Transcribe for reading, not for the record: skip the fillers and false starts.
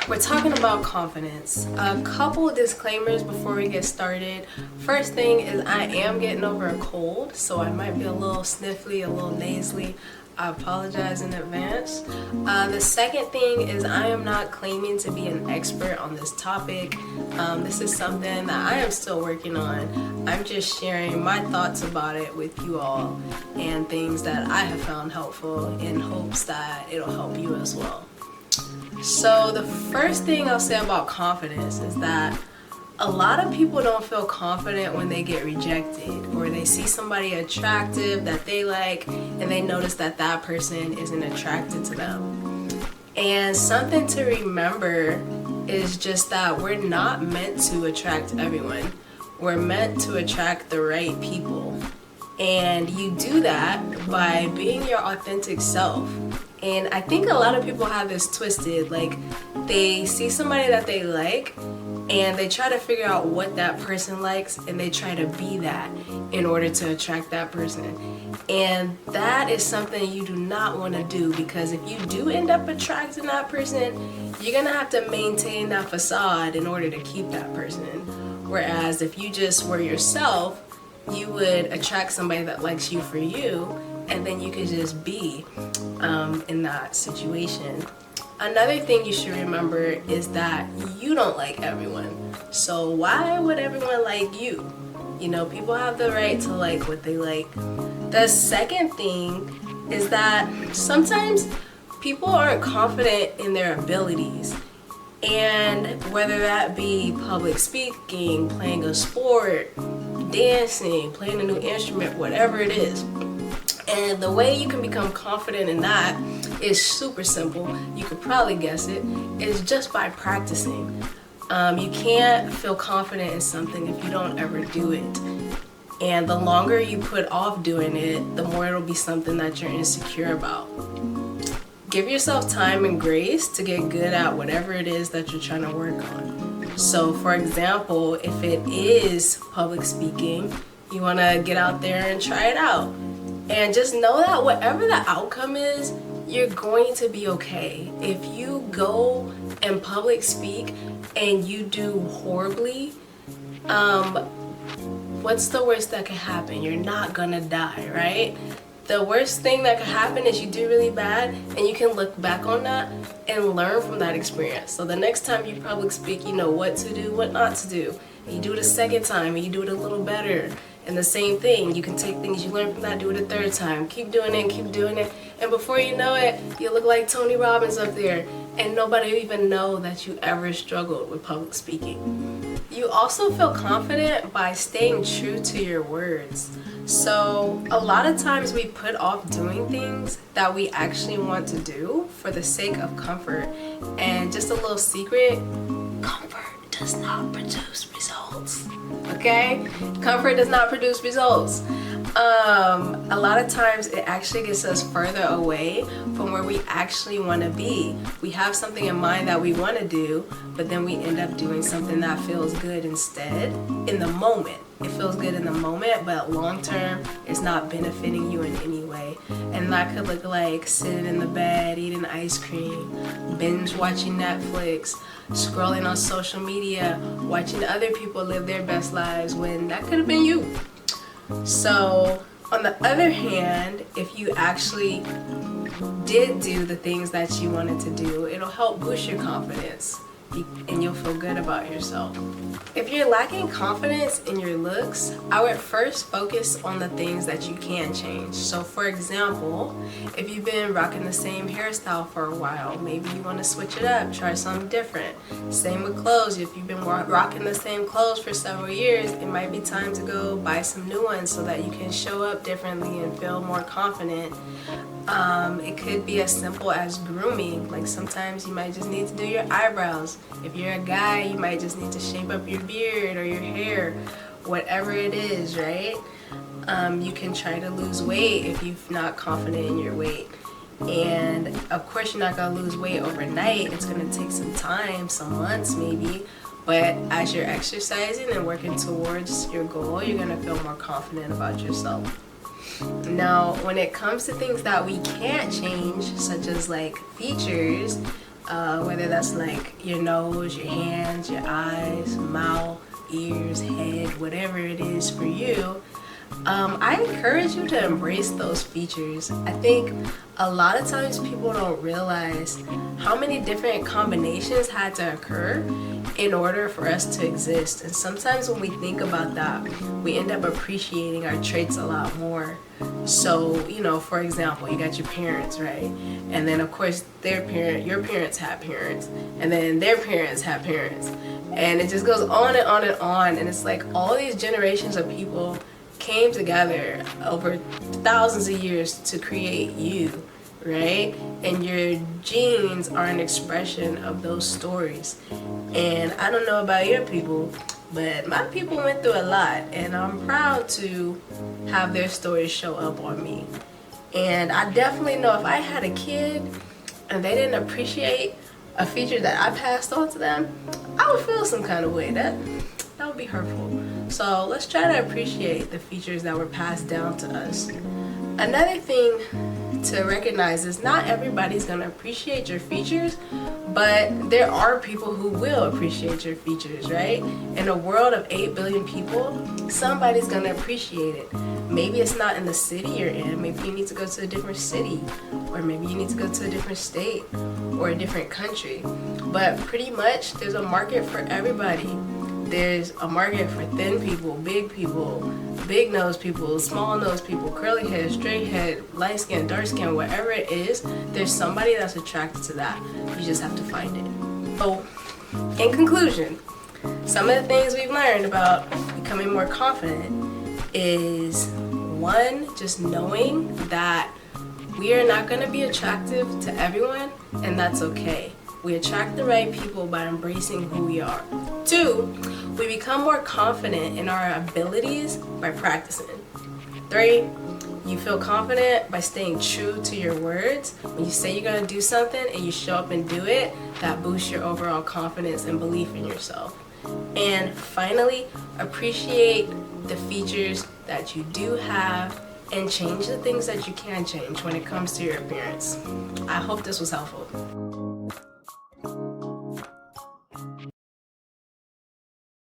We're talking about confidence. A couple disclaimers before we get started. First thing is I am getting over a cold, so I might be a little sniffly, a little nasally. I apologize in advance. The second thing is I am not claiming to be an expert on this topic. This is something that I am still working on. I'm just sharing my thoughts about it with you all and things that I have found helpful in hopes that it'll help you as well. So the first thing I'll say about confidence is that a lot of people don't feel confident when they get rejected or they see somebody attractive that they like and they notice that that person isn't attracted to them. And something to remember is just that we're not meant to attract everyone. We're meant to attract the right people. And you do that by being your authentic self. And I think a lot of people have this twisted, like they see somebody that they like and they try to figure out what that person likes and they try to be that in order to attract that person. And that is something you do not want to do, because if you do end up attracting that person, you're going to have to maintain that facade in order to keep that person. Whereas if you just were yourself, you would attract somebody that likes you for you, and then you could just be in that situation. Another thing you should remember is that you don't like everyone. So why would everyone like you? You know, people have the right to like what they like. The second thing is that sometimes people aren't confident in their abilities. And whether that be public speaking, playing a sport, dancing, playing a new instrument, whatever it is. And the way you can become confident in that is super simple. You could probably guess it. It's just by practicing. You can't feel confident in something if you don't ever do it. And the longer you put off doing it, the more it'll be something that you're insecure about. Give yourself time and grace to get good at whatever it is that you're trying to work on. So for example, if it is public speaking, you want to get out there and try it out. And just know that whatever the outcome is, you're going to be okay. If you go and public speak and you do horribly, what's the worst that can happen? You're not gonna die, right? The worst thing that could happen is you do really bad, and you can look back on that and learn from that experience. So the next time you public speak, you know what to do, what not to do. And you do it a second time and you do it a little better. And the same thing, you can take things you learn from that, do it a third time. Keep doing it, keep doing it. And before you know it, you look like Tony Robbins up there. And nobody will even know that you ever struggled with public speaking. You also feel confident by staying true to your words. So a lot of times we put off doing things that we actually want to do for the sake of comfort. And just a little secret, comfort does not produce results. Okay? Comfort does not produce results. A lot of times it actually gets us further away from where we actually want to be. We have something in mind that we want to do, but then we end up doing something that feels good instead in the moment. It feels good in the moment, but long term, it's not benefiting you in any way. And that could look like sitting in the bed, eating ice cream, binge watching Netflix, scrolling on social media, watching other people live their best lives when that could have been you. So, on the other hand, if you actually did do the things that you wanted to do, it'll help boost your confidence and you'll feel good about yourself. If you're lacking confidence in your looks, I would first focus on the things that you can change. So for example, if you've been rocking the same hairstyle for a while, maybe you want to switch it up, try something different. Same with clothes. If you've been rocking the same clothes for several years, it might be time to go buy some new ones so that you can show up differently and feel more confident. It could be as simple as grooming. Like sometimes you might just need to do your eyebrows. If you're a guy, you might just need to shape up your beard or your hair, whatever it is, right? You can try to lose weight if you're not confident in your weight. And of course you're not gonna lose weight overnight. It's gonna take some time, some months maybe. But as you're exercising and working towards your goal, you're gonna feel more confident about yourself. Now, when it comes to things that we can't change, such as like features, whether that's like your nose, your hands, your eyes, mouth, ears, head, whatever it is for you. I encourage you to embrace those features. I think a lot of times people don't realize how many different combinations had to occur in order for us to exist. And sometimes when we think about that, we end up appreciating our traits a lot more. So, you know, for example, you got your parents, right? And then of course your parents have parents, and then their parents have parents. And it just goes on and on and on. And it's like all these generations of people came together over thousands of years to create you, right? And your genes are an expression of those stories. And I don't know about your people, but my people went through a lot, and I'm proud to have their stories show up on me. And I definitely know if I had a kid and they didn't appreciate a feature that I passed on to them, I would feel some kind of way. That would be hurtful. So let's try to appreciate the features that were passed down to us. Another thing to recognize is not everybody's going to appreciate your features, but there are people who will appreciate your features, right? In a world of 8 billion people, somebody's going to appreciate it. Maybe it's not in the city you're in. Maybe you need to go to a different city, or maybe you need to go to a different state or a different country. But pretty much there's a market for everybody. There's a market for thin people, big nose people, small nose people, curly head, straight head, light skin, dark skin, whatever it is, there's somebody that's attracted to that. You just have to find it. So, in conclusion, some of the things we've learned about becoming more confident is, one, just knowing that we are not going to be attractive to everyone, and that's okay. We attract the right people by embracing who we are. 2, we become more confident in our abilities by practicing. 3, you feel confident by staying true to your words. When you say you're going to do something and you show up and do it, that boosts your overall confidence and belief in yourself. And finally, appreciate the features that you do have and change the things that you can change when it comes to your appearance. I hope this was helpful.